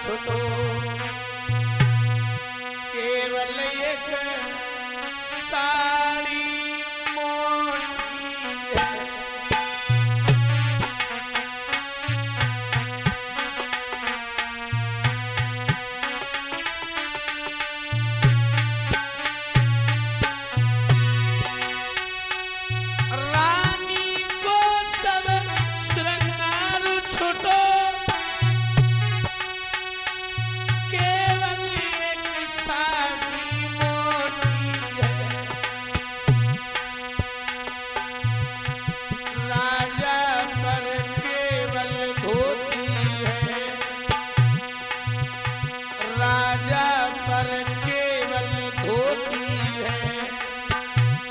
छुटो केवल एक साड़ी मोटी है। रानी को सब श्रृंगार छुटो केवल एक साड़ी मोटी है। राजा पर केवल धोती है। राजा पर केवल धोती है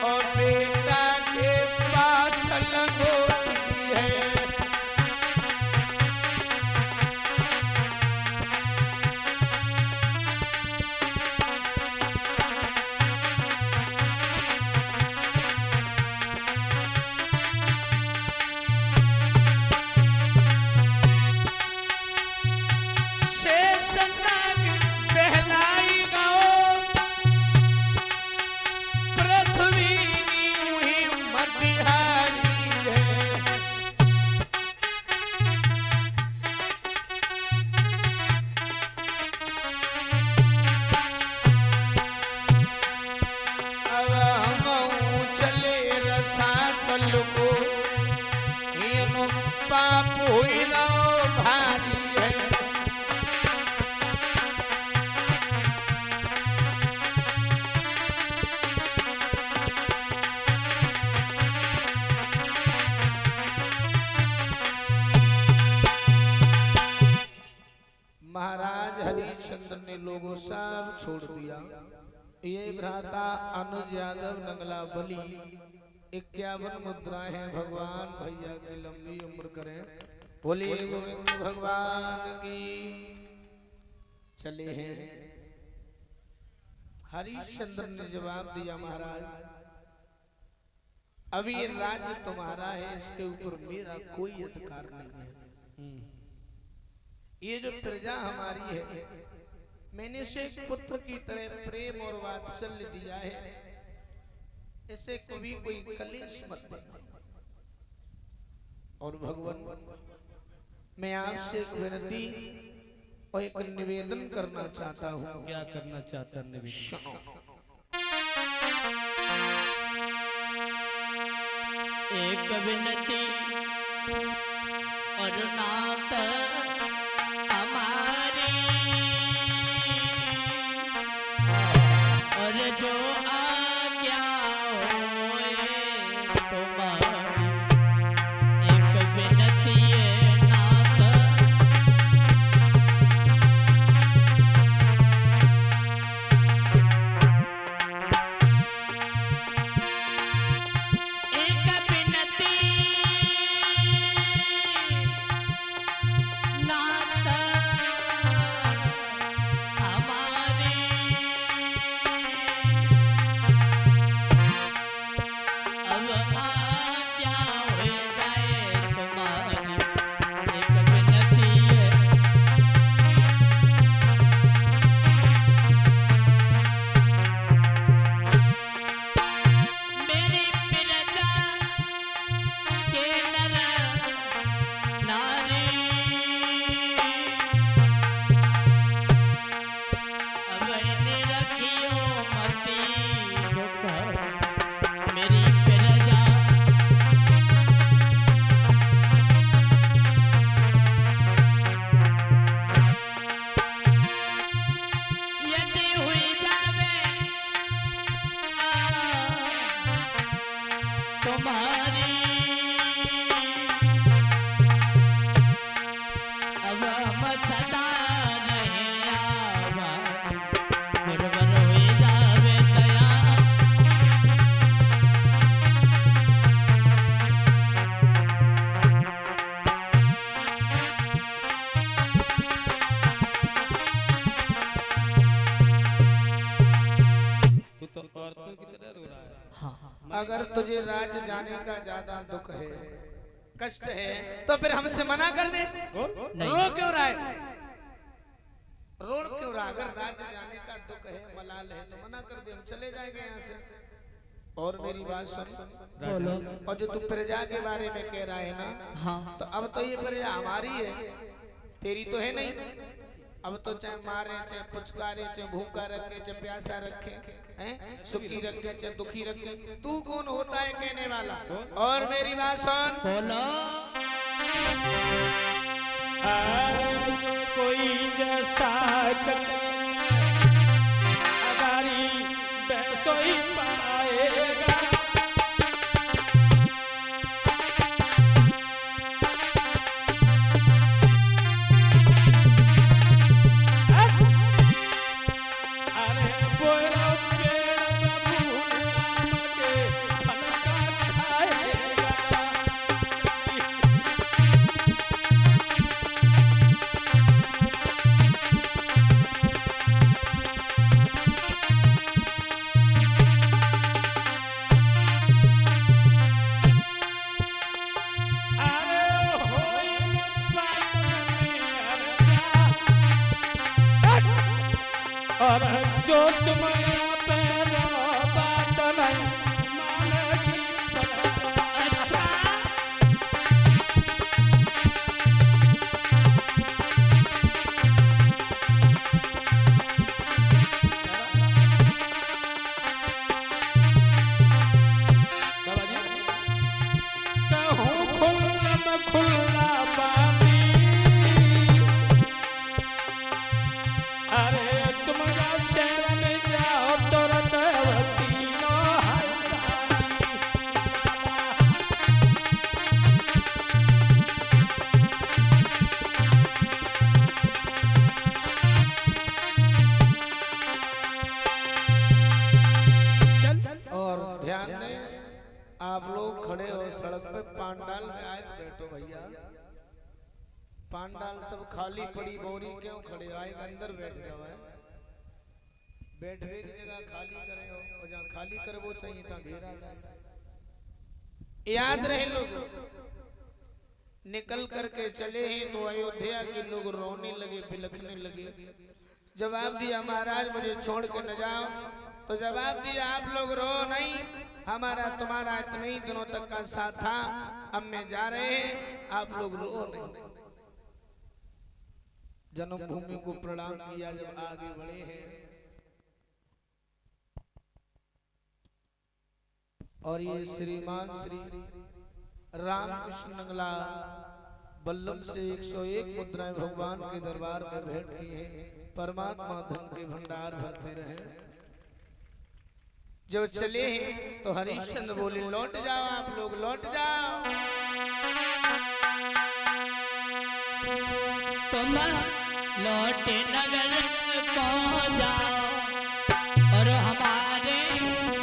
और बेटा के पास लंगोटी है। शेषनाग बहलाई गाओ पृथ्वी हुई मटिहारी है। अब हम चले रसातल को हीनो पाप हुई ना भारी है। महाराज हरिश्चंद्र ने लोगों सब छोड़ दिया। ये भ्राता अनुज यादव नंगला बलि 51 मुद्राएं हैं। भगवान भैया की लंबी उम्र करें। बोलिए गोविंद भगवान की। चले हैं। हरिश्चंद्र ने जवाब दिया महाराज अभी ये राज्य तुम्हारा है, इसके ऊपर मेरा कोई अधिकार नहीं है। ये जो प्रजा हमारी है मैंने इसे एक पुत्र की तरह प्रेम और वात्सल्य दिया है। इसे कभी कोई कलेश मत देना। और भगवान मैं आपसे एक विनती और एक निवेदन करना चाहता हूँ। क्या करना चाहता है निवेदन? एक विनती और नाथ हमारी और जो आज्ञा होए तुम्हारी। एक विनती है नाथ एक विनती नाथ हमारी अब आज्ञा हो जाए तुम्हारी। एक विनती है मेरी प्रजा के नर नारी अब इन्हें रखियो मती दुख मेरी प्रजा। यदि हुई जावे तुम्हारी अब हम सदा नहीं आवा गुरुवर हुई जावे दया। तू तो औरतों की तरह रो रहा है। अगर तुझे राज्य जाने का ज्यादा दुख है, कष्ट है, तो फिर हमसे मना कर दे। बोल। रो क्यों रहा है? अगर राज्य जाने का दुख है मलाल है तो मना कर दे, हम चले जाएंगे यहाँ से। और मेरी बात सुन, बोलो। और जो तू प्रजा के बारे में कह रहा है ना, हाँ तो अब तो ये प्रजा हमारी है, तेरी तो है नहीं। अब तो चाहे मारे, चाहे पुचकारे, चाहे भूखा रखे, चाहे प्यासा रखे, हैं, सुखी रखे, चाहे दुखी रखे, तू कौन होता है कहने वाला? और मेरी बात सुन, बोलो। कोई जैसा अगारी वैसो ही पाएगा। अरे बोलो पेड़ में फूल आम के फलका खाएगा। और जो तुम पे बात नहीं मानेगी। अच्छा कहूँ खुल्लम खुल्ला बानी। अरे तुम शहर में जाओ तो रतवती नो और ध्यान दें, आप लोग खड़े हो सड़क पे, पांडाल में आए तो बैठो भैया। पांडाल सब खाली पड़ी, बोरी क्यों खड़े हो? आए अंदर बैठ जाओ है। बैठने की जगह खाली करे हो, और जहाँ खाली करे वो चाहिए था घेरा जाए। याद रहे लोग, निकल करके चले हैं तो अयोध्या के लोग रोने लगे, बिलखने लगे। जवाब दिया महाराज मुझे छोड़ के न जाओ। तो जवाब दिया आप लोग रो नहीं, हमारा तुम्हारा इतने ही दिनों तक का साथ था, अब मैं जा रहे हैं, आप लोग रो नहीं। जन्मभूमि को प्रणाम किया, जब आगे बढ़े हैं और ये श्रीमान श्री रामकृष्ण नंगला बल्लभ से 101 मुद्राएं भगवान के दरबार में भेंट की हैं। परमात्मा धन के भंडार भरते रहे। जब चले हैं तो हरिश्चंद्र बोले लौट जाओ, आप लोग लौट जाओ। तुम लौट नगर पहुंच जाओ और हमारे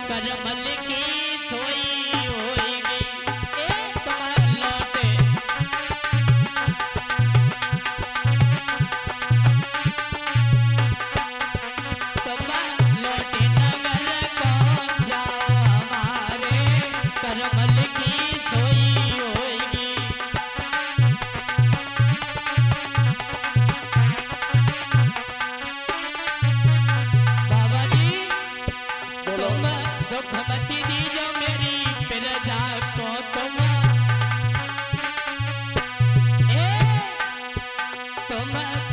करमल की सोई होएगी। तुम लौटे नगर पहुंच जाओ, हमारे करमल की सोई होएगी। बाबा जी तुम दुख मत दीजो मेरी प्रजा को। तुम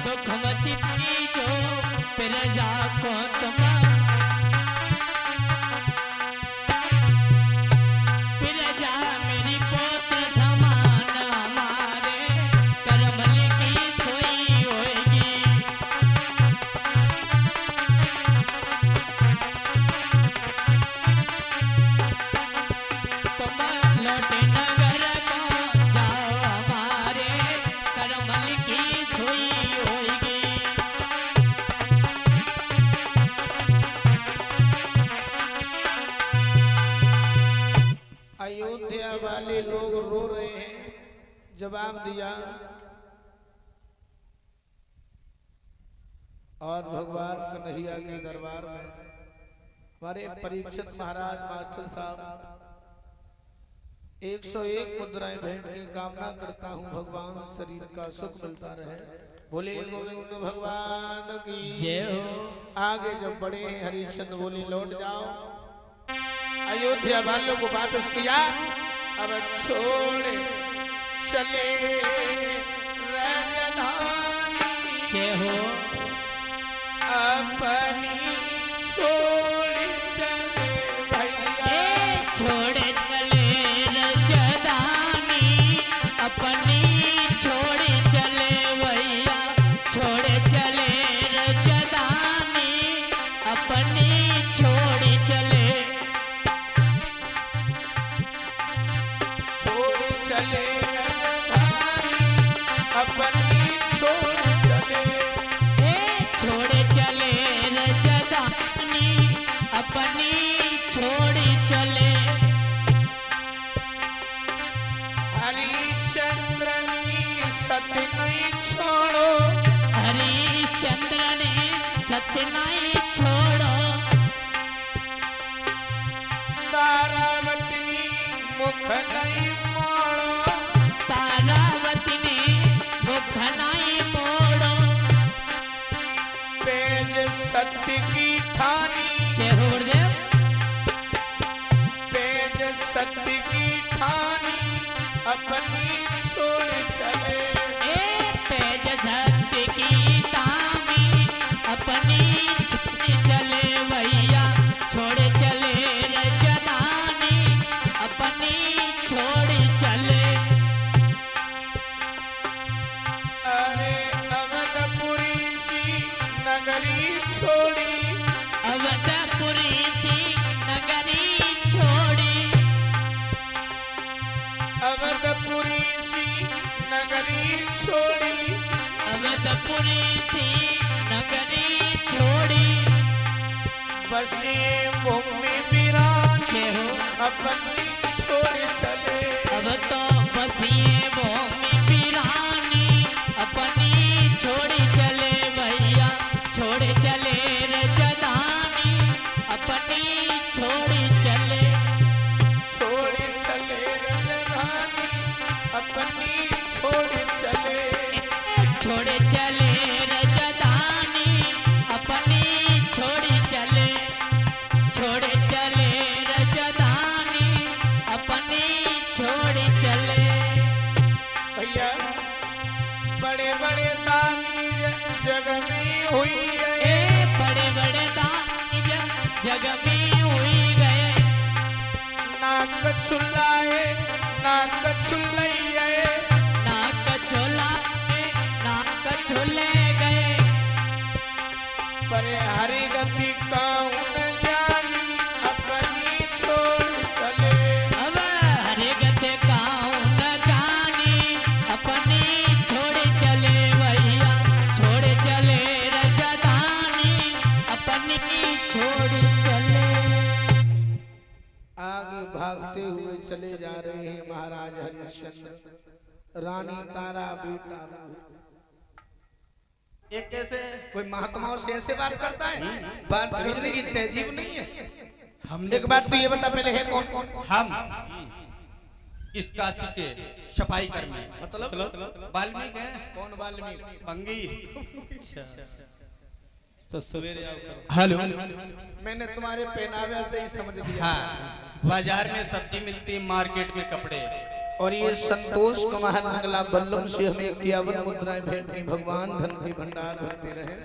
दुख मत दीजो प्रजा को। तुम प्रजा मेरी पुत्र समान, हमारे करमल की सोई होएगी। तुम लौटे नगर को जाओ, हमारे करमल की सोई होएगी। अयोध्या वाले लोग रो रहे हैं। जवाब दिया और भगवान कन्हैया के दरबार में हमारे परीक्षित महाराज मास्टर साहब 101 मुद्राएं भेंट की कामना करता हूं, भगवान शरीर का सुख मिलता रहे। बोले गोविंद भगवान की जय हो। आगे जब बढ़े हरिश्चंद्र बोले लौट जाओ। अयोध्या वालों को वापस किया। अब छोड़ चले राजधानी, जय हो। अपनी छोड़ चले भैया। छोड़े चले रजदानी, अपनी छोड़े चले भैया। छोड़े चले रजदानी, अपनी छोड़ी चले। छोड़ चले राजधानी, अपनी छोड़ चले। छोड़े चले रजदानी, अपनी छोड़ी चले। हरिश्चंद्र ने सत्य नहीं छोड़ो, हरिश्चंद्र ने सत्य नहीं छोड़ो। तारावती मुख नहीं मोड़ो, तारावती ने मुख नहीं मोड़ो। पेज सत्य की ठानी, जय हो गुरुदेव। पेज सत्य की ठानी, अपनी छोड़ चले। पेज सत्य की तामी, अपनी छोड़ चले भैया। छोड़े चले रजदानी, अपनी छोड़ी चले। अरे अवधपुरी सी नगरी छोड़ी, अवधपुरी सी नगरी छोड़ी। अवधपुरी सी नगरी छोड़ी, अवधपुरी सी नगरी छोड़ी। बसे भूमि वीरान, जय हो। अपनी छोड़ चले। अब तो बसिए भूमि वीरानी, अपनी छोड़ी चले भैया। छोड़े चले रजदानी, अपनी छोड़ी चले। छोड़ चले राजधानी, अपनी छोड़ चले। छोड़े चले रजदानी, अपनी छोड़ी चले। छोड़े चले रजदानी, अपनी छोड़ी चले। भैया बड़े बड़े दानी जग में हुई है, बड़े बड़े दानी जग में हुई गए। नाक छुल्लाए नाक छुल्लैया, नाक झोला में नाक झोले गए। पर हरि गति कौन जानी, अपनी छोड़ चले। अब हरे गते काऊ न जानी, अपनी छोड़े चले भैया। छोड़े चले रजदानी, अपनी छोड़ी चले। आगे भागते हुए चले जा रहे हैं महाराज हरिश्चंद्र। रानी तारा बेटा ये कैसे? कोई महात्माओं से ऐसे बात करता है? बात करने की तहजीब नहीं है। हमने एक बात तो ये बता पहले है कौन? हम इस काशी के सफाई कर्मी मतलब वाल्मीकि हैं, कौन वाल्मीकि? भंगी। तो सवेरे आओ करो। हेलो। मैंने तुम्हारे पहनावे से ही समझ लिया। हाँ, बाजार में सब्जी मिलती, मार्केट में कपड़े। और ये संतोष कुमार नगला बल्लभ से हमें 51 मुद्राएं भेंट की। भगवान धन के भंडार भरते रहे।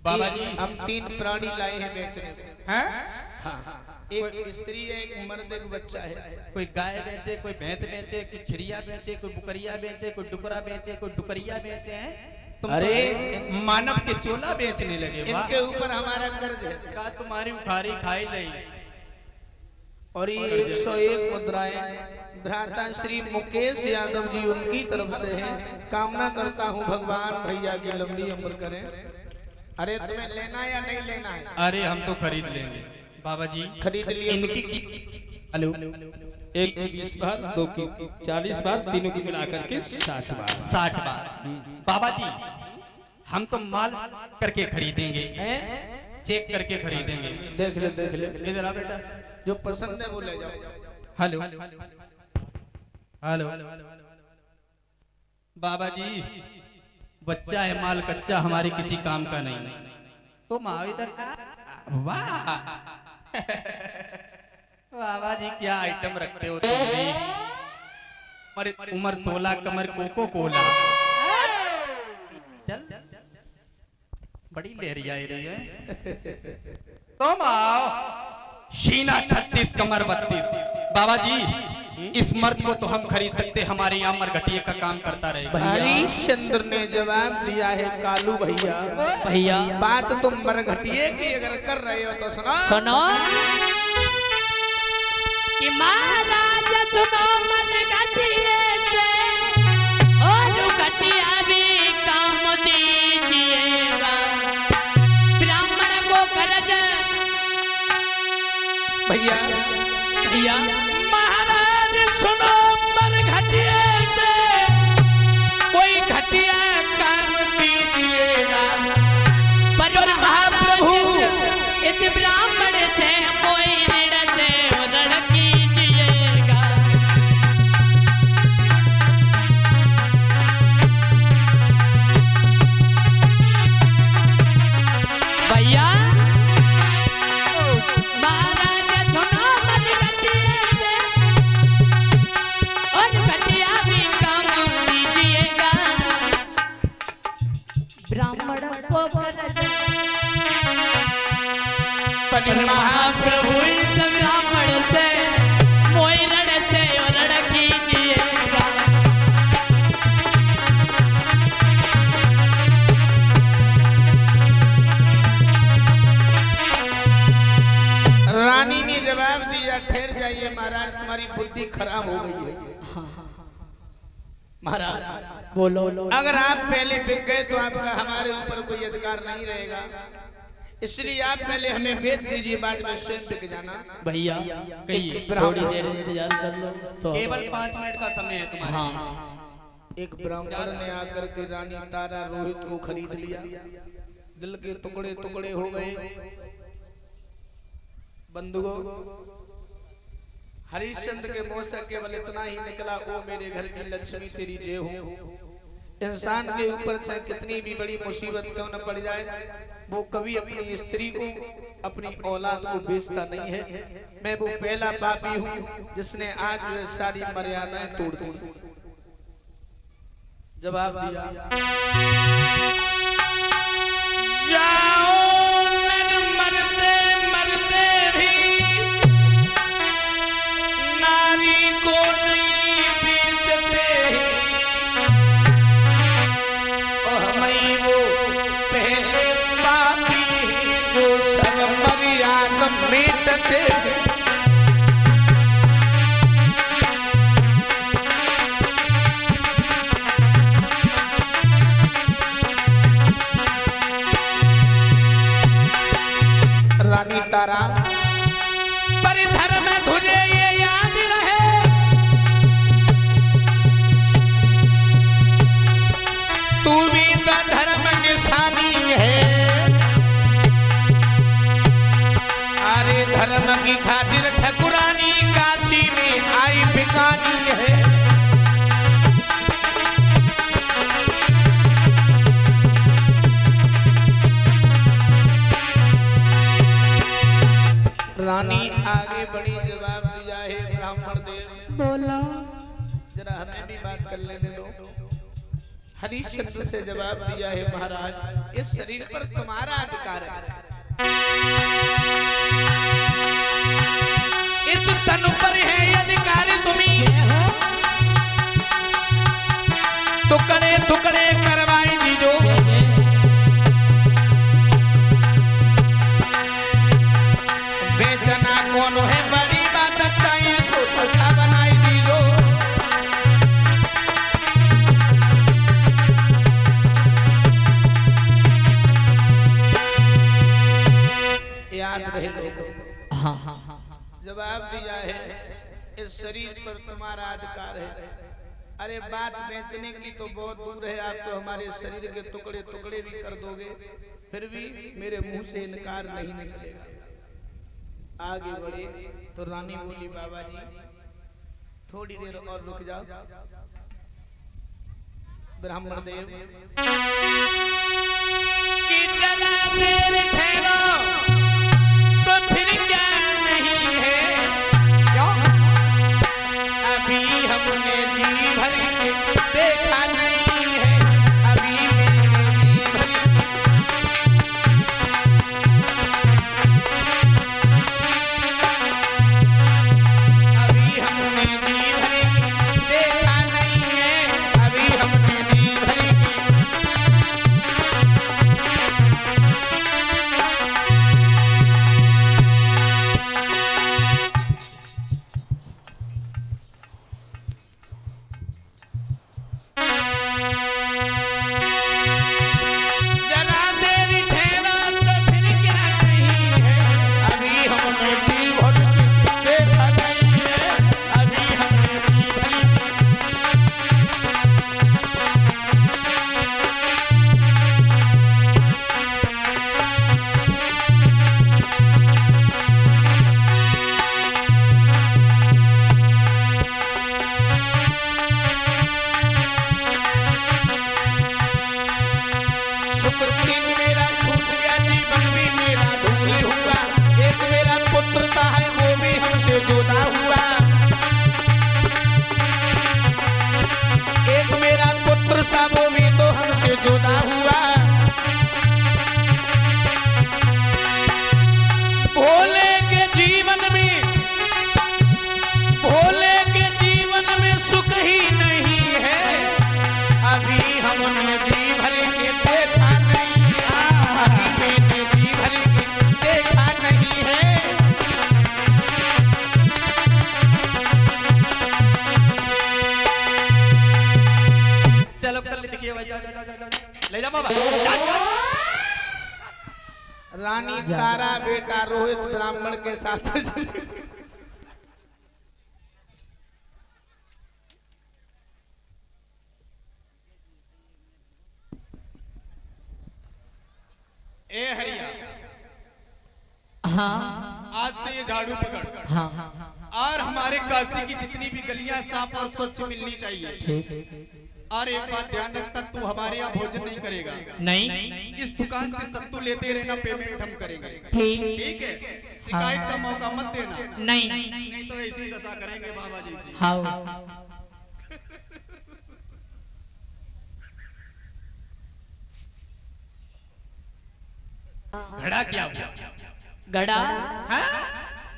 बाबा ये जी हम 3 प्राणी लाए हैं बेचने को। हैं? हाँ, एक स्त्री है, एक मर्द, एक बच्चा है। कोई गाय बेचे, कोई भैंस बेचे, कोई छिड़िया बेचे, कोई बुकरिया बेचे, कोई डुकरा बेचे, कोई डुकरिया बेचे हैं। तुम अरे, तो मानव के चोला बेचने लगे। वाह, इनके ऊपर हमारा कर्ज है। का तुम्हारी उखारी खाई लई। और ये 101 मुद्राएं भ्राता श्री मुकेश यादव जी उनकी तरफ से है। कामना करता हूँ भगवान भैया की लंबी उम्र करें। अरे तुम्हें लेना या नहीं लेना है? अरे हम तो खरीद लेंगे बाबा जी। खरीद लिए। इनकी हेलो, एक की 20 बार, दो की 40 बार, तीनों की मिलाकर के 60 बार। 60 बार। बाबा जी हम तो माल करके खरीदेंगे, चेक करके खरीदेंगे। देख ले देख ले, इधर आ बेटा। जो पसंद है वो ले जाओ। हेलो हेलो बाबा जी बच्चा है, माल कच्चा, हमारे किसी काम का नहीं। तो माँ इधर वाह बाबा जी क्या आइटम रखते हो तुम भी। उम्र 16, कमर कोको कोला। चल बड़ी लहरियाई रही है। तुम आओ, सीना 36, कमर 32। बाबा जी इस मर्द को तो हम खरीद सकते, हमारे यहाँ मरघटिया का काम करता रहेगा। हरिश्चंद्र ने जवाब दिया है, कालू भैया भैया बात तुम मरघटिए की अगर कर रहे हो तो सुनो। सुनो कि महाराज सुनो मन घटिए से और घटिया भी काम दीजिएगा। ब्राह्मण को कर्ज भैया भैया महाराज सुनो मरघटिए से कोई घटिया काम दीजिएगा। पर महाप्रभु इस ब्राह्मण से कोई ऋण से उधड़ कीजिएगा। भैया महाराज सुनो मन घटिया से और घटिया भी काम दीजिएगा। ब्राह्मण को कर्ज पर महाप्रभु इस ब्राह्मण से मोई रण से ऋण कीजिएगा। रानी ने जवाब दिया, ठहर जाइए महाराज, तुम्हारी बुद्धि खराब हो गई है। महाराज बोलो अगर आप पहले बिक गए तो आपका हमारे ऊपर कोई अधिकार नहीं रहेगा, इसलिए आप पहले हमें बेच दीजिए, बाद में स्वयं बिक जाना। भैया कहिए, थोड़ी देर इंतजार कर लो तो केवल 5 मिनट का समय है तुम्हारे। हाँ एक ब्राह्मण ने आकर के रानी तारा रोहित को खरीद लिया, दिल के टुकड़े टुकड़े हो गए। बंधुओं हरिश्चंद्र के मुंह से केवल इतना ही निकला, ओ मेरे घर की लक्ष्मी तेरी जय हो। इंसान के ऊपर चाहे कितनी भी बड़ी मुसीबत क्यों न पड़ जाए, वो कभी अपनी स्त्री को, अपनी औलाद को बेचता नहीं है। मैं वो पहला पापी हूँ जिसने आज जो है सारी मर्यादाएं तोड़ दी। जवाब दिया, जाओ नर मरते मरते भी नारी को नहीं बेचते, और हमें वो पहले पापी जो सब मर्यादा मिटते। रानी तारा परिधर्म तुझे ये याद रहे, तू भी तो धर्म निशानी है। अरे धर्म की खातिर ठकुरानी काशी में आई बिकानी है। रानी आगे बढ़ी, जवाब दिया है, ब्राह्मण देव बोलो जरा हमें भी बात कर लेने दो। हरिश्चंद्र से जवाब दिया है, महाराज इस शरीर पर तुम्हारा अधिकार है, इस तन पर है अधिकार तुम्हें, टुकड़े टुकड़े करवाई दीजो। बेचना कौन है बड़ी बात, चाहिए सो दशा बनाई दीजो। याद रहे लोगों, हाँ हाँ जवाब दिया है, इस शरीर पर तुम्हारा अधिकार है। अरे बात बेचने की तो बहुत दूर है, आप तो हमारे शरीर के टुकड़े टुकड़े भी कर दोगे, फिर भी मेरे मुंह से इनकार नहीं निकलेगा। आगे बढ़े तो रानी बोली, बाबा जी थोड़ी देर और रुक जाओ। ब्राह्मण देव कि जला मेरे ठहरो तो फिर क्या नहीं है, क्यों? अभी हमने जी भर के देखा नहीं है, अभी हमने जी भर अभी हमने जी भर के देखा नहीं है, अभी हमने जी भर के जरा देर ठहरा तो फिर क्या नहीं है, अभी हमने जी भर के देखा नहीं है, अभी हमने जी भर के शुक्र छीन मेरा छूट गया, जीवन भी मेरा धूल हुआ, एक मेरा पुत्र था है वो भी हमसे जुदा हुआ, एक मेरा पुत्र सा वो भी तो हमसे जुदा हुआ। भोले के जीवन में, भोले के जीवन में सुख ही नहीं है, अभी हमने जी भर के देखा नहीं है, अभी मैंने जी भर के देखा नहीं है। चलो कर ले, देखिए भाई, जा जा जा जा, जा। ले जा बाबा, जा, जा। रानी तारा बेटा रोहित ब्राह्मण के साथ ए हरिया, हाँ आज से ये झाड़ू पकड़ हाँ और हमारे काशी की जितनी भी गलियां साफ और स्वच्छ मिलनी चाहिए। ठीक और एक बात ध्यान रखता, तू हमारे यहाँ भोजन नहीं करेगा, नहीं इस दुकान से सत्तू लेते रहना, पेमेंट हम करेंगे, ठीक ठीक है? शिकायत का मौका मत देना, नहीं नहीं तो ऐसी दशा करेंगे बाबा जी से। हाँ घड़ा क्या हुआ? गड़ा हाँ?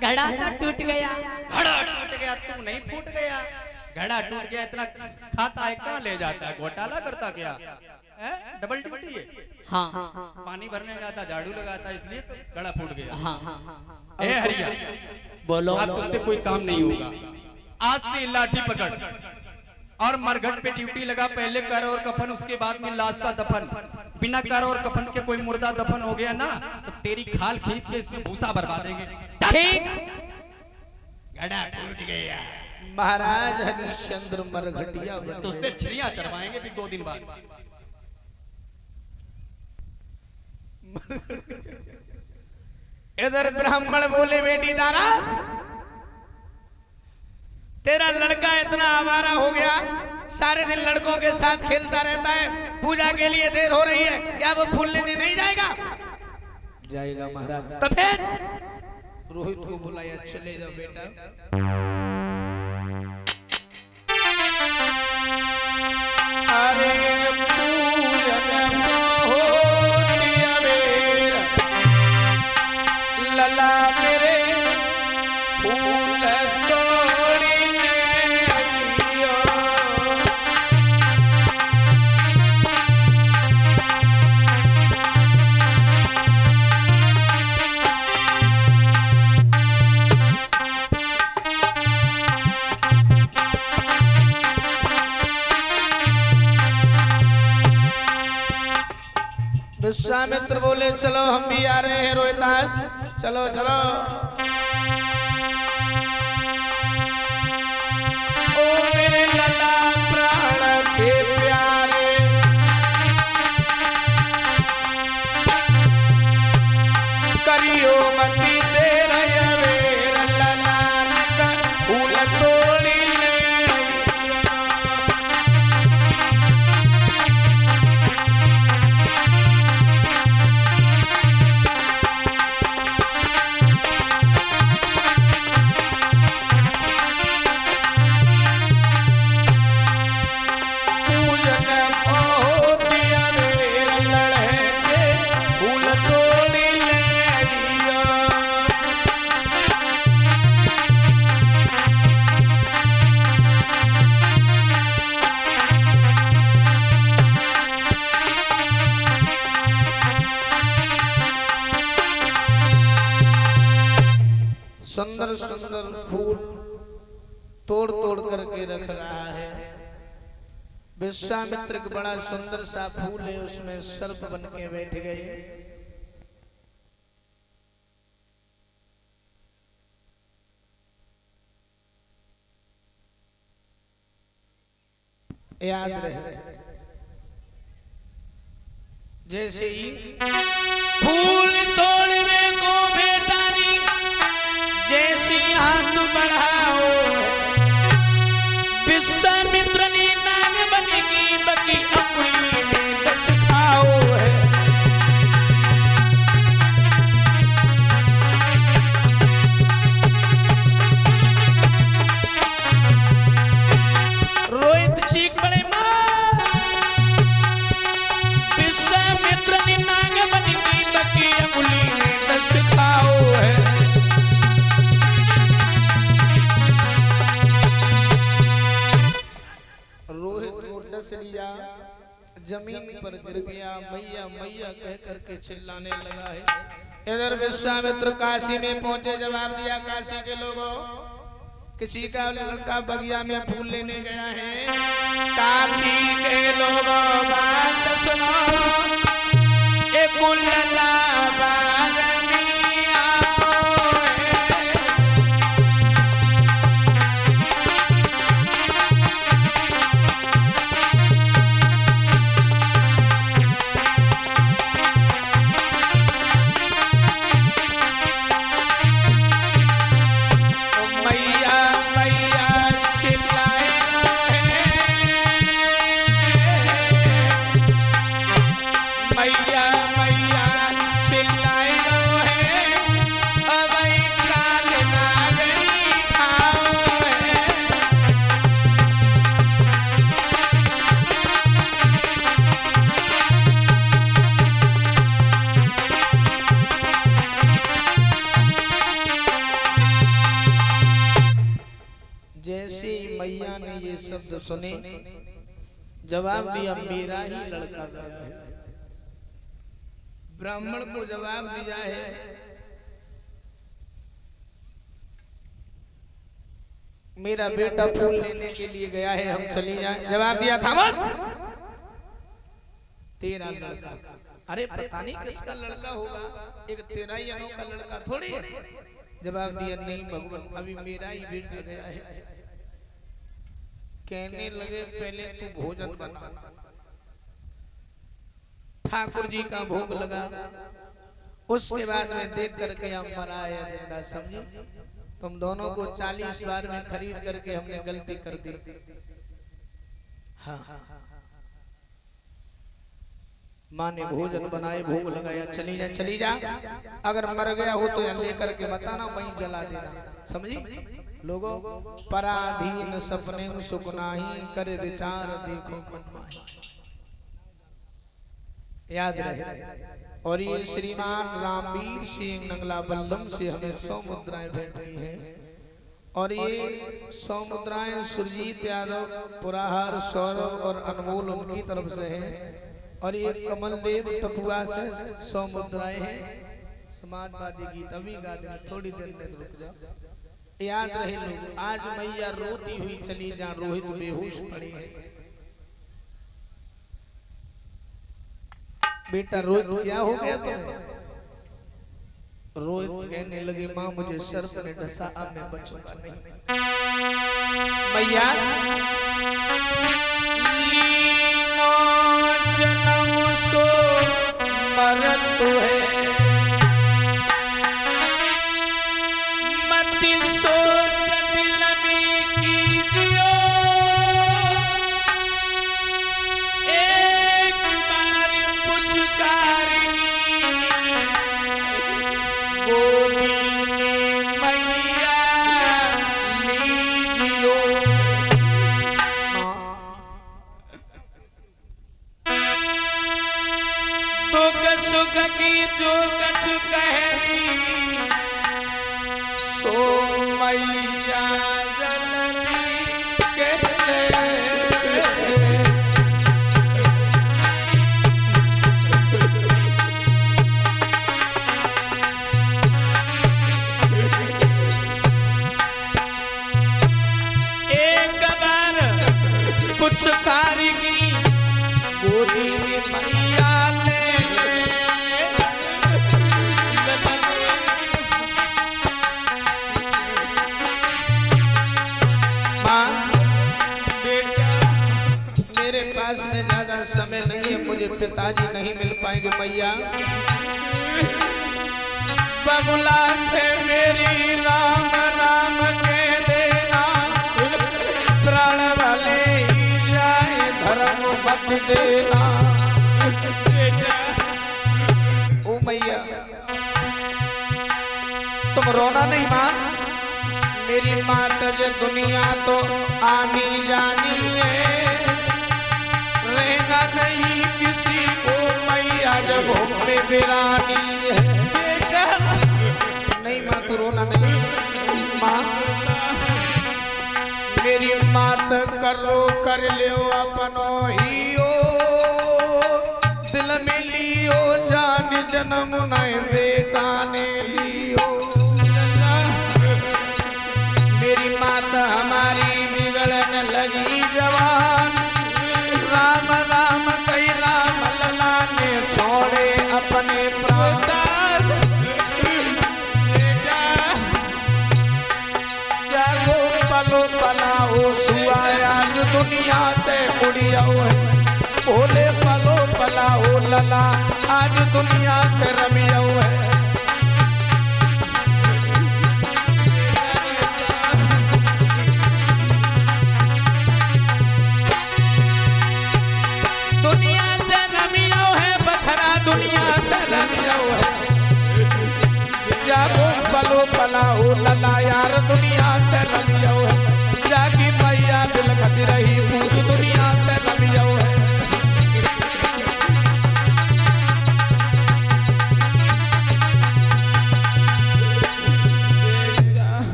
गड़ा तो टूट गया, घड़ा टूट गया, तू नहीं फूट गया। घड़ा टूट गया, इतना खाता है, कहाँ ले जाता है? घोटाला करता क्या है? डबल ड्यूटी है। हाँ पानी भरने जाता, झाड़ू लगाता, इसलिए तो घड़ा फूट गया। हाँ ए हरिया, बोलो अब तुझसे कोई काम नहीं होगा। आज से लाठी पकड़ और मरघट पे ड्यूटी लगा, पहले कर और कफन, उसके बाद में लाश का दफन। बिना कर और कफन के कोई मुर्दा दफन हो गया ना, तो तेरी खाल खींच के इसमें भूसा भरवा देंगे। ठीक घड़ा टूट गया, महाराज हरिश्चंद्र मरघटिया तो उससे छिरियां चढ़वाएंगे फिर 2 दिन बाद। इधर ब्राह्मण बोले, बेटी तारा तेरा लड़का इतना आवारा हो गया, सारे दिन लड़कों के साथ खेलता रहता है, पूजा के लिए देर हो रही है, क्या वो फूल लेने नहीं जाएगा? जाएगा महाराज। तो फिर रोहित को बुलाया, चले जाओ बेटा। अरे पूजन होती अबेर, लला मेरे फूल तोड़ने अइयो। विश्वामित्र बोले, चलो हम भी आ रहे हैं रोहितास, चलो चलो। ओ मेरे लला प्राण के प्यारे, करियो मती देर अबेर, लला का फूल तोड़ी ले अइयो। सुंदर सुंदर फूल तोड़ तोड़ करके रख रहा है। विश्वामित्र का बड़ा सुंदर सा फूल है, उसमें सर्प बन के बैठ गए। याद रहे, जैसे ही फूल तोड़ने को बेटानी जैसे हाथ बढ़ाओ, विश्वामित्र ने नाग बने की बकी अंगुली में दस खाओ है। रोहित चीख पड़े मां, विश्वामित्र ने नाग बने की बकी अंगुली में दस खाओ है। रोहित को डस लिया, जमीन पर गिर गया, मैया मैया कह करके चिल्लाने लगा है। इधर विश्वामित्र काशी में पहुंचे, जवाब दिया काशी के लोगों, किसी का लड़का बगिया में फूल लेने गया है। काशी के लोगों बात सुनो, एक उल्ला बाग में आओ है। मैया मैया चिल्लाए है, मैया मैया चिल्लाए है, अब काल नागरी खाओ है। जैसे ही मैया ने ये शब्द सुने, जवाब दिया मेरा ही लड़का गया है। ब्राह्मण को जवाब दिया है, मेरा बेटा फूल लेने के लिए गया है, हम चली जाए। जवाब दिया खामोश, तेरा लड़का। अरे पता नहीं किसका लड़का होगा, एक तेरा ही अनोखा लड़का थोड़ी है। जवाब दिया नहीं भगवान, अभी मेरा ही बेटा गया है। कहने लगे पहले तू भोजन बना। ठाकुर जी का भोग लगा, उसके बाद में देख करके हम मराया जिंदा, समझे। तुम दोनों को 40 बार में खरीद करके हमने गलती कर दी। हाँ, माँ ने भोजन बनाए, भोग लगाया, चली जा। अगर मर गया हो तो यहाँ लेकर के बताना, वहीं जला देना, समझी। लोगों, पराधीन सपने सुख नाही, करे विचार देखो मन माही। याद रहे। और ये श्रीमान रामवीर सिंह नंगला बल्लम से हमें 100 मुद्राएं भेंट की हैं। और ये 100 मुद्राएं सुरजीत यादव, पुराहार, सौरभ और अनमोल उनकी तरफ से हैं। और ये कमलदेव टपुआ से 100 मुद्राएं हैं। समाजवादी गीत अभी गा देना, थोड़ी देर में रुक जाओ। याद रहे लोग, आज मैया रोती हुई चली जा, रोहित बेहोश पड़े हैं। बेटा रोहित क्या हो गया तुम्हें? रोहित कहने लगे माँ मुझे सर्प ने डसा, अब मैं बचूंगा नहीं। मैया लीनो जन्म सो मरत है, मति सोच दिल में कीजियो, एक बार पुचकारिनी गोदी में मैया लीजियो। दुख सुख की जो कछु कहरी, सो मैया जलनी कहते। पिताजी नहीं मिल पाएंगे मैया। बगुला से मेरी राम राम के देना, प्राण वाले ही जाए धर्म मत देना। ओ मैया तुम रोना नहीं माँ। मेरी मात जो दुनिया तो आनी जानी है, रहना नहीं किसी को मैया जब में बिरानी है। बेटा नहीं माँ तू रोना नहीं। माँ मेरी मात करो कर लियो अपनो हियो, दिल में लियो जान जन्म नए बेटा ने लियो। मेरी मात हमारी बिगड़न लगी जवान, राम राम कई राम लला ने छोड़े अपने प्राण। जागो पलो पलाओ सुआया आज दुनिया से उड़ियाओ है, बोले पलो पलाओ लला आज दुनिया से रमियाओ है। दुनिया से रमियाओ है बछड़ा, दुनिया से रमियाओ है। जागो पलो पलाओ लला यार दुनिया से रमियाओ है। जागी मैया बिलखत रही पूत दुनिया से रमियाओ है।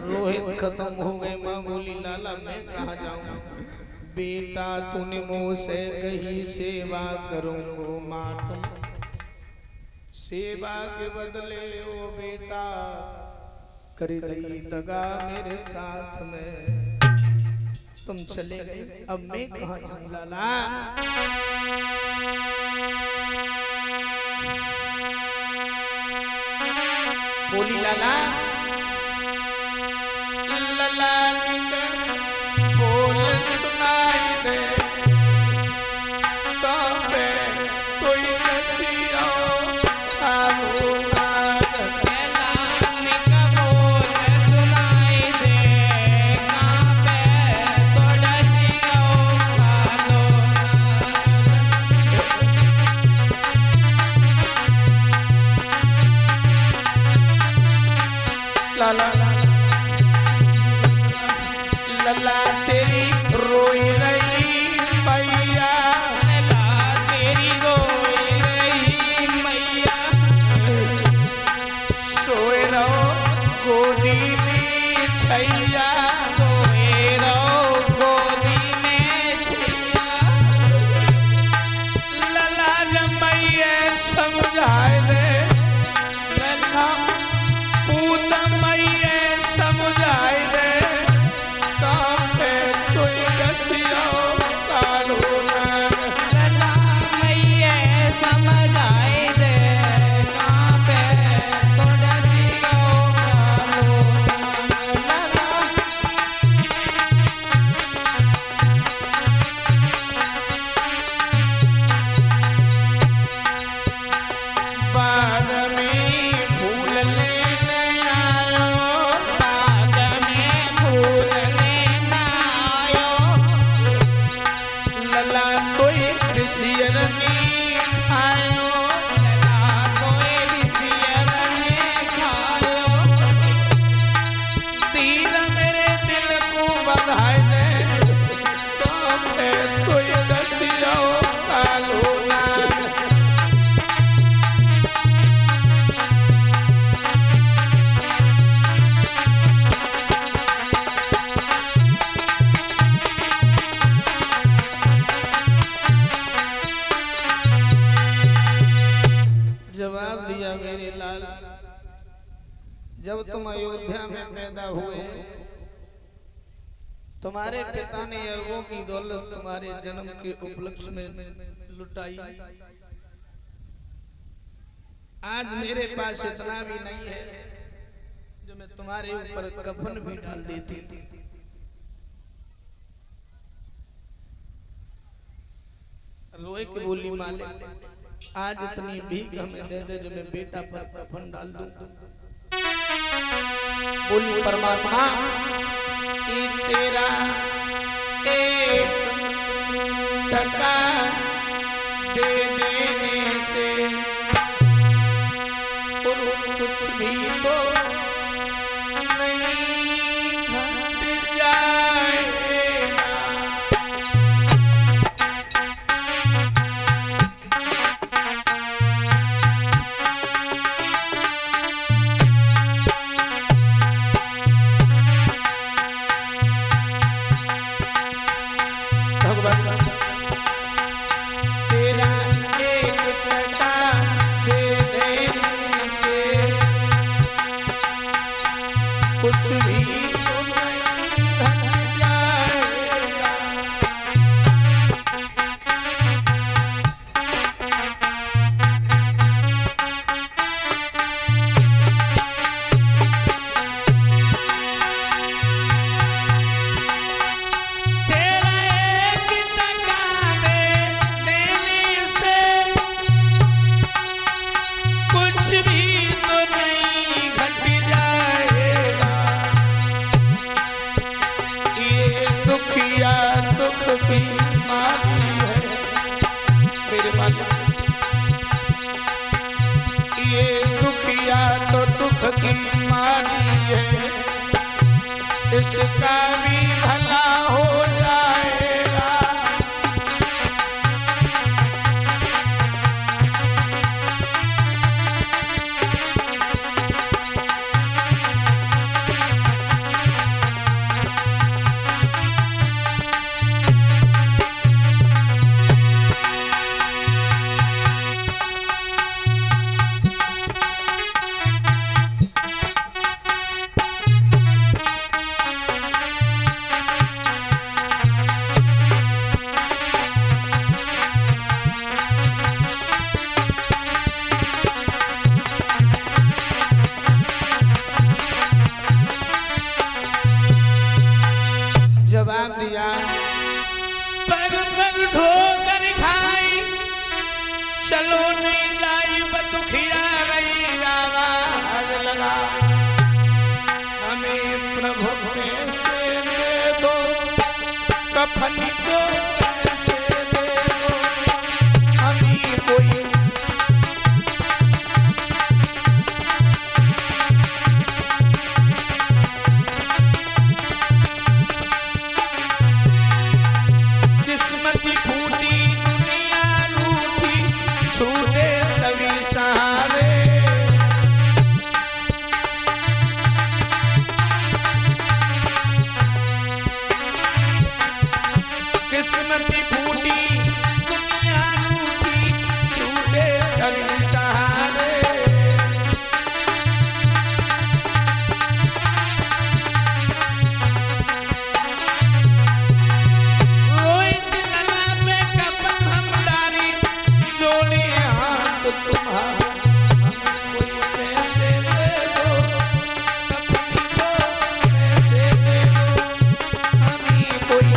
रोहित खत्म हो गए माँ बोली लाला मैं कहाँ जाऊँ। बेटा तूने मुझसे कही सेवा करूँगो मात, सेवा के बदले ओ बेटा कर दी दगा मेरे साथ में। तुम चले गए अब मैं कहाँ जाऊँ लाला। बोली लाला लला बोल सुनाई दे, तबे कोई नसिया आगो नाग। लानी का बोल सुनाई दे, काबे तो नसिया आगो नाग। लाला लला तेरी रोई रही मैया, लला तेरी रोई रही मैया। सोए रहो गोदी में छैया, सोए रहो गोदी में छैया। लला मैया समझाए दे, लला पूत मैया समझाए दे। जब तुम अयोध्या में पैदा हुए तुम्हारे पिता ने अरबों की दौलत तुम्हारे जन्म के उपलक्ष्य में लुटाई। आज मेरे पास इतना भी नहीं है जो मैं तुम्हारे ऊपर कफन भी डाल देती। रोए की बोली मालिक आज इतनी भीख हमें दे दे जो मैं बेटा पर कफन डाल दूं। बोली परमात्मा ये तेरा एक टका दे देने से और कुछ भी तो नहीं घट जाएगा। तेरा एक टका दे देने से कुछ भी तो नहीं घट जाएगा। तेरा एक टका दे देने से कुछ भी तो नहीं घट जाएगा। ये दुखिया दुख की मारी है मेरे मन। ये दुखिया तो दुख की मारी है इसका भी भला हो जाएगा। जवाब दिया पग पग ठोकर खाई चलो नहीं लाई बदुखिया रही आवाज लगा। हमें प्रभु पैसे दे दो कफन को पैसे दे दो। हमें कोई किस्मत फूटी दुनिया रूठी छूटे सभी सहारे। किस्मत फूटी दुनिया रूठी छूटे सभी सहारे। तुम्हारा कोई पैसे दे दो कफनी को पैसे दे दो। हमें कोई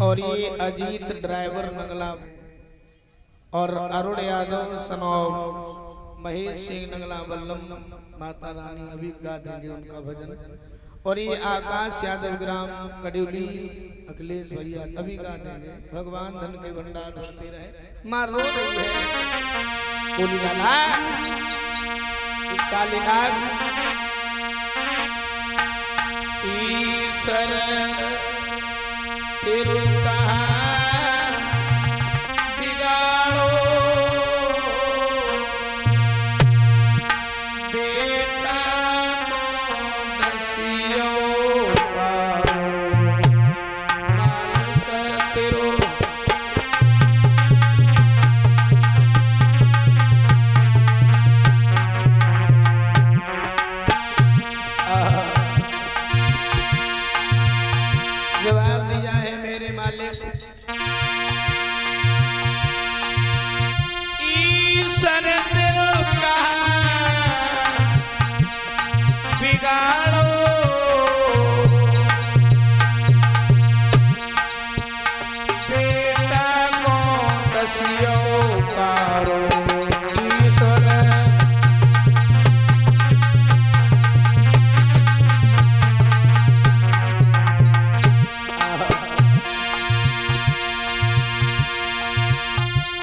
और ये अजीत ड्राइवर नगला और अरुण यादव सनौर महेश सिंह नगला बल्लम माता रानी अभी गा देंगे उनका भजन। और ये आकाश यादव ग्राम कड्यूली अखिलेश भैया अभी गा देंगे। भगवान धन के भंडार भरते रहे। माँ रो रही है बोली लाला कालीनाग ईश्वर तेरू कहा बिगाड़ो बेटा नसियो जवाब दिया है मेरे मालिक ईश्वर तेरो कहा बिगाड़ो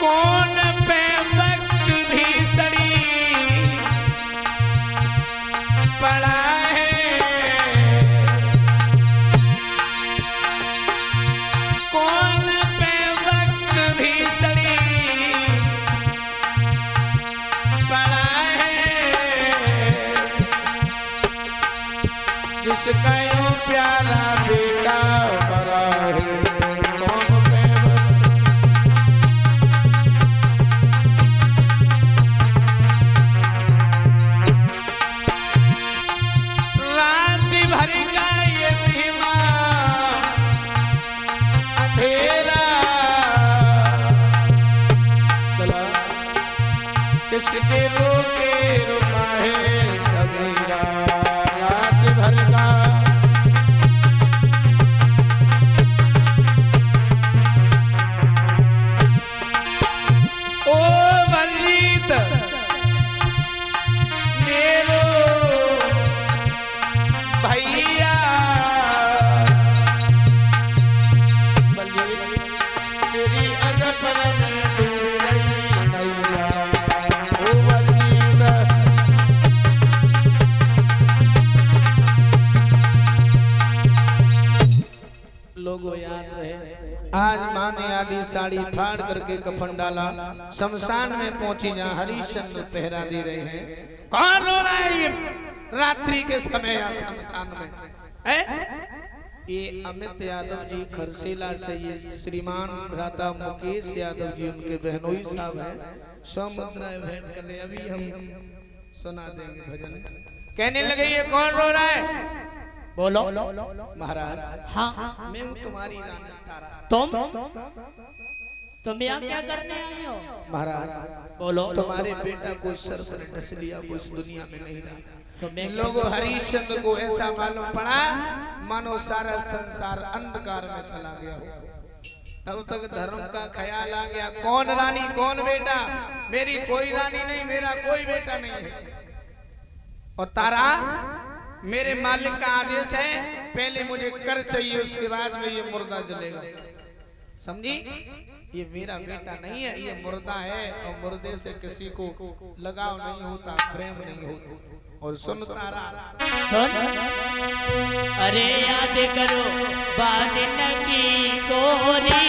कौन पे वक्त भी सड़ी पड़ा है, कौन पे वक्त भी सड़ी पड़ा है, जिसका यूं प्यारा बेटा बड़ा है। कौन पे रात भर का ये धीमा अंधेरा चला, किसके रोके रुका है सवेरा। रात भर का ओ बलजीत मेरो भैया, बलजीत तेरी अदब में डूब गई नैया। ओ बलजीत लोगों याद रहे, आज माँ ने आधी साड़ी फाड़ करके कफन डाला, शमशान में पहुंची जहाँ हरिश्चंद्र पहरा दे रहे हैं। कौन रो रहा है ये रात्रि के समय या शमशान में है? ये अमित यादव जी खरसेला से, ये श्रीमान भ्राता मुकेश यादव जी उनके बहनोई साहब हैं। 100 मुद्राएं भेंट कर ले, अभी हम सुना देंगे भजन। कहने लगे ये कौन रो रहा है? बोलो। महाराज हाँ मैं हूँ तुम्हारी रानी तारा। तुम यहाँ क्या करने आए हो? महाराज बोलो। तुम्हारे बेटा को सर्प ने डस लिया, वो इस दुनिया में नहीं रहा। तुम्हें लोगों हरिश्चंद्र को ऐसा मालूम पड़ा मानो सारा संसार अंधकार में चला गया हो। तब तक धर्म का ख्याल आ गया, कौन रानी कौन बेटा? मेरी कोई रानी नहीं, मेरा कोई बेटा नहीं है। और तारा मेरे मालिक का आदेश है, पहले मुझे कर चाहिए, उसके बाद में ये मुर्दा जलेगा। समझी? ये मेरा बेटा नहीं है, ये मुर्दा है। और मुर्दे से किसी को लगाव नहीं होता, प्रेम नहीं होता। और सुन तारा, सुन, अरे याद करो बादन की गोरी,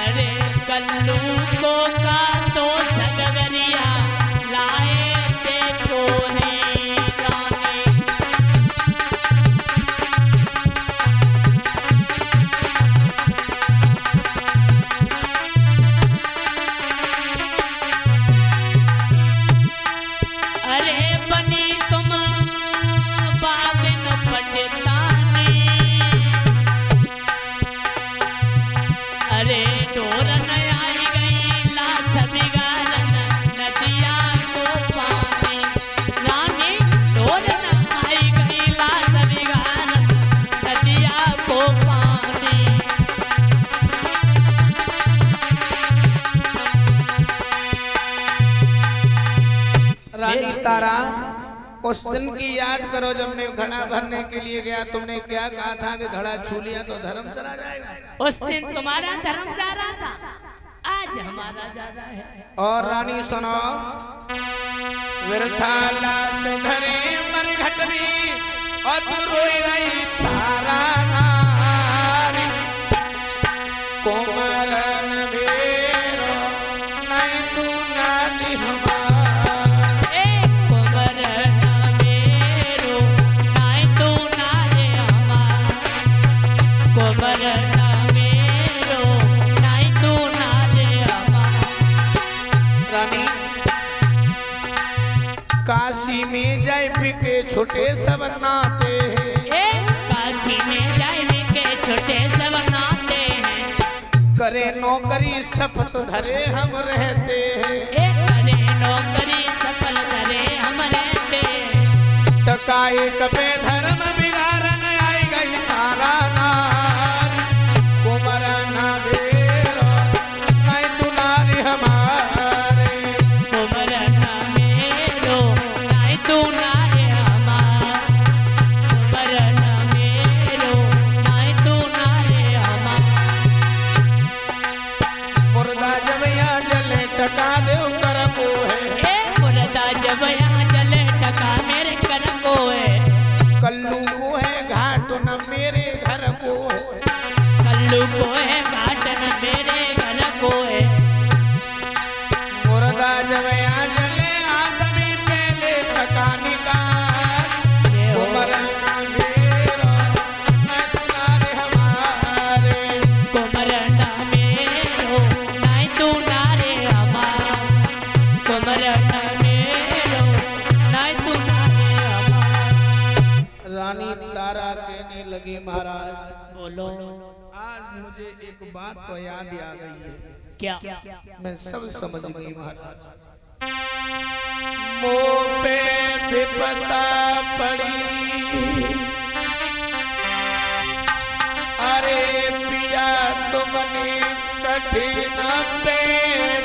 अरे कल्लू को का तो सगरिया लाए देखो रे रानी। अरे बनी तुम बादन पंडितानी, अरे डोरन आई गई लाश बिगाड़न नदिया को पानी। रानी डोरन आई गई लाश बिगाड़न नदिया को पानी। रानी तारा, उस दिन की याद करो जब मैं घड़ा भरने के लिए गया। तुमने क्या कहा था कि घड़ा छू लिया तो धर्म चला जाएगा? उस दिन तुम्हारा धर्म जा रहा था, आज हमारा जा रहा है। और रानी सुनो, वृथा लाश धरे मरघट में और तू रोई रही तारा नारी। कोमरन बेरो नहीं तू नानी हमारी। काशी में जाए के छोटे सब नाते हैं, काशी में जाए के छोटे सब नाते हैं। करे नौकरी शपथ धरे हम रहते हैं, करे नौकरी सफल धरे हम रहते। टकाए कपे धर्म बिगाड़न आई गई तारा नार। कुमरा ना बेरो नहीं तू नारी हमारे। कुमरा ना मेरो जब आ जले आदमी पहले थकानी का कुमर मेरो न तुम्हारे हमारे कुमर ना मेरो नाई तू नारे हमारा कुमर ना मेरो नाई तू नारे हमारा। रानी तारा कहने लगी महाराज बोलो आज मुझे एक बात तो याद आ गई है, क्या? मैं सब समझ गई महाराज। मुँह पे विपदा पड़ी अरे पिया तुमने कठिन पे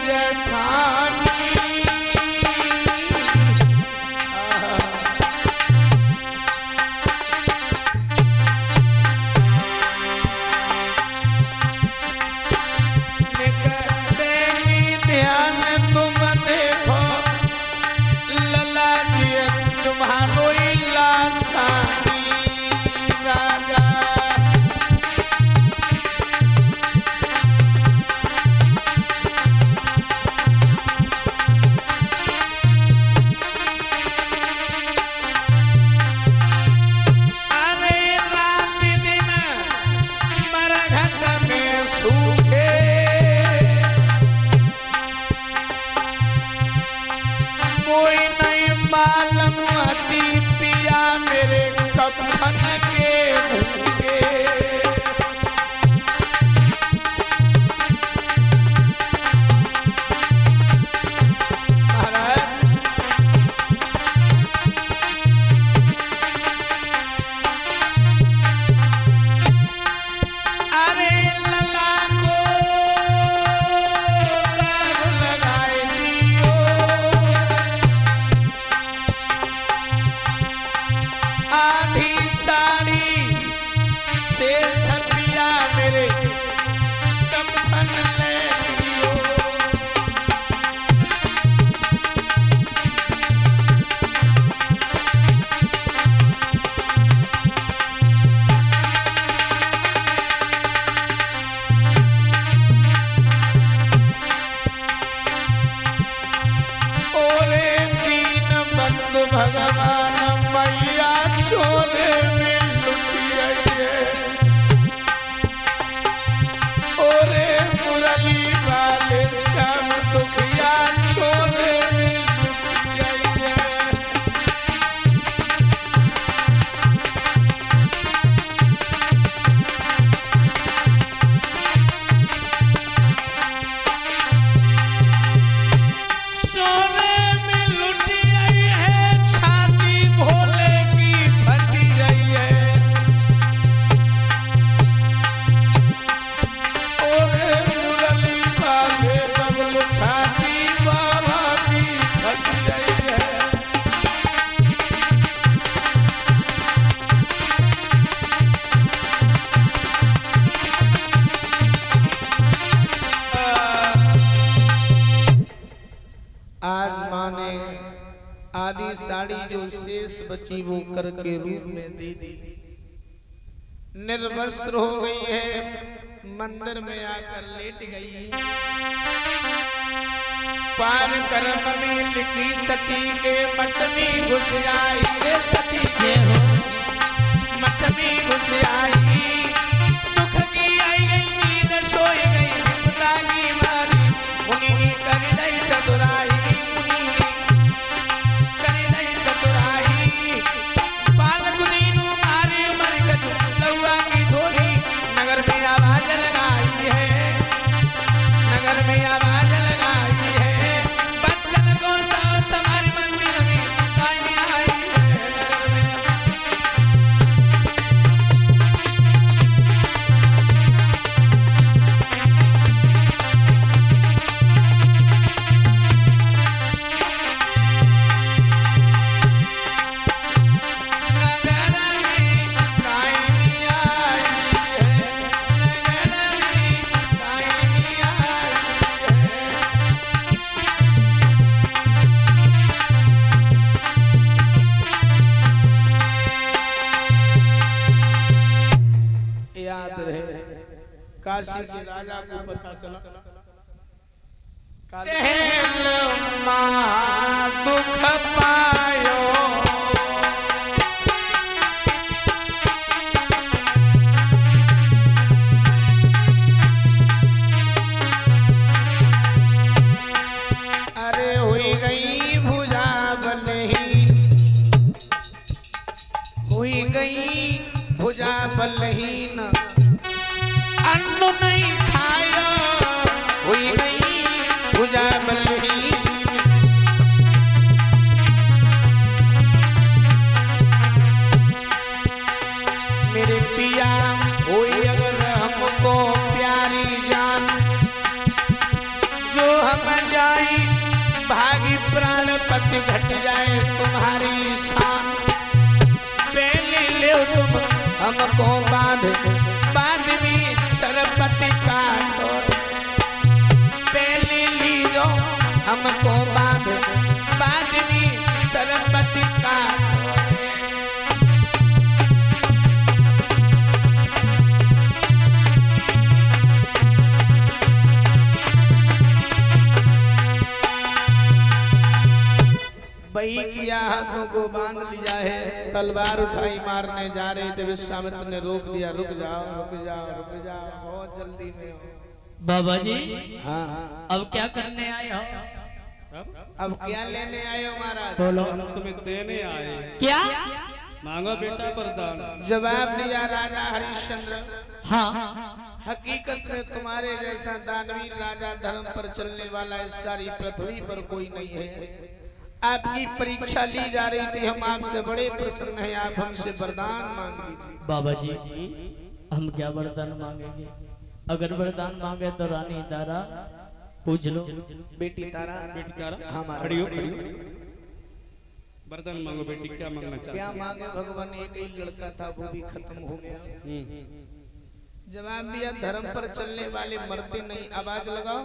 जठानी पिया मेरे कफन के भूखे अरे लला को दाग लगाए दियो आधी साड़ी से सपिया मेरे कफन ले लियो ओरे दीन बंधु भगवान मैया छोले में लुटिए ओरे मुरली वाले सब दुखिया छोले में लुटिए सोने में लुटी आई है छाती भोले की फटी आई है ओरे मुरली वाले बबल छाती बाबा की फटी आई है आज माँ ने आधी साड़ी जो शेष बची वो कर के रूप में दे दी, निर्वस्त्र हो गई है, मंदिर में आकर लेट गई। पार कर्म में लिखी सती के मठ में घुस आई रे सती के हो मठ में घुस आई दुख की आई गई नींद सोई गई विपदा की मारी मुनि ने कर दई चतुराई मुनि ने कर दई चतुराई पालकुनी नु मारे मर गजु लौआ की धोरी नगर में आवाज लगाई है नगर में आवाज लगाई है बच्चन को समारी मंदिर में आई है नगर में याद रहे काशी के राजा को पता चला दुख पायो अरे हुई गई भुजा बलहीन हुई गई भुजा बलहीन अन्न नहीं खाया हुई गई भुजा बलहीन मेरे पिया हुई अगर हमको प्यारी जान जो हम जाई भागी प्राणपति घट जाए तुम्हारी शान पहले ले तुम हमको बांध में सरपति का डोर पहले लीजो हमको बांध में सरपति का वही किया हाथों को बांध लिया है तलवार उठाई मारने जा रहे थे विश्वामित्र ने रोक दिया रुक जाओ बहुत जल्दी में हो बाबा जी हाँ अब क्या करने आए हो अब क्या लेने आए हो महाराज बोलो हम तुम्हें देने आए हैं। क्या मांगो बेटा वरदान। जवाब दिया राजा हरिश्चंद्र हाँ हकीकत में तुम्हारे जैसा दानवीर राजा धर्म पर चलने वाला इस सारी पृथ्वी पर कोई नहीं है आपकी परीक्षा ली जा रही थी हम आपसे बड़े प्रसन्न हैं आप हमसे वरदान मांग लीजिए बाबा जी हम क्या वरदान मांगेंगे अगर वरदान मांगे तो रानी तारा पूछ लो बेटी तारा हाँ महाराज। खड़ी हो वरदान मांगो बेटी क्या मांगना चाहती क्या मांगे भगवान एक ही लड़का था वो भी खत्म हो गया जवाब दिया धर्म पर चलने वाले मरते नहीं आवाज लगाओ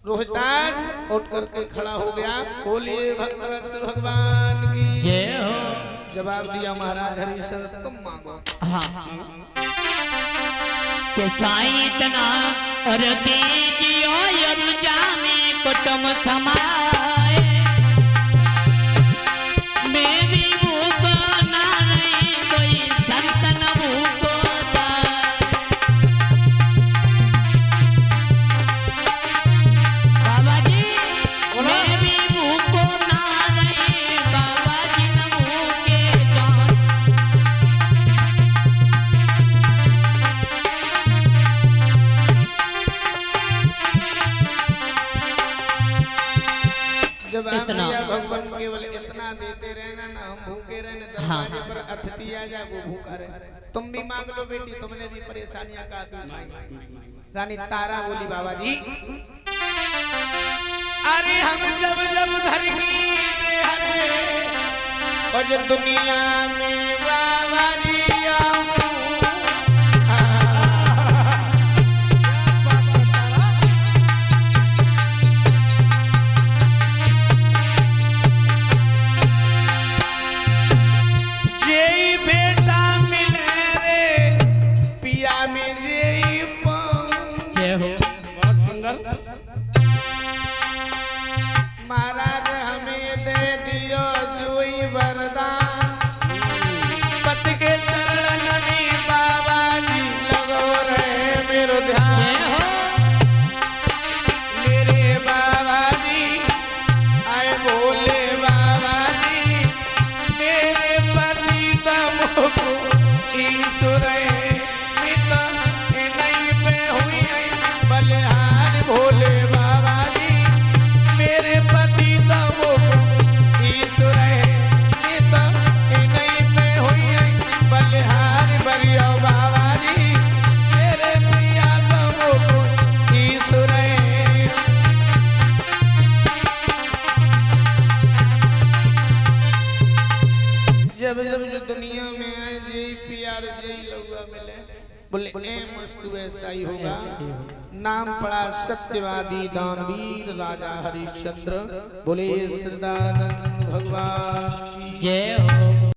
रोहितास उठ करके खड़ा हो गया बोलिए भक्तवत्सल भगवान की जय हो जवाब दिया महाराज हरिश्चंद्र तुम मांगो हाँ के साईं इतना और दीजियो अब जामे कुटुंब समाए मैं भी भूखो ना नहीं कोई संतन भूखो बाबा जी मैं भी भूखो ना नहीं बाबा जी न भूखे जान जवाब इतना। दिया भगवान केवल इतना देते रहना ना हम भूखे रहने दरवाजे पर अतिथि आ जाए वो भूखा रहे तुम भी मांग लो बेटी तुमने भी परेशानियां काफी उठाई रानी तारा बोली बाबा जी अरे हम जब जब घर की और जो दुनिया में बाबा जी आऊं जेई बेटा मिले रे पिया में जेई पाऊं जय हो बहुत सुंदर महाराज हमें दे दियो जुई वरदान पति के चरण में बाबा जी लगो रहे मेरो ध्यान जय हो मेरे बाबा जी आए बोले बाबा जी मेरे पति तमको ईश्वर मित नहीं पे हुई बलिहार भोले बाबा जी मेरे पति तमको ईश्वर मित नहीं पे हुई बलिहार बरियो बाबा जी मेरे प्रिया तमको ईश्वर जब जब जो दुनिया में आए जय प्यार जय लौआ मिले बोले ए मस्तु ऐसा ही होगा नाम पड़ा सत्यवादी दानवीर राजा हरिश्चंद्र बोले सदानंद भगवान की जय हो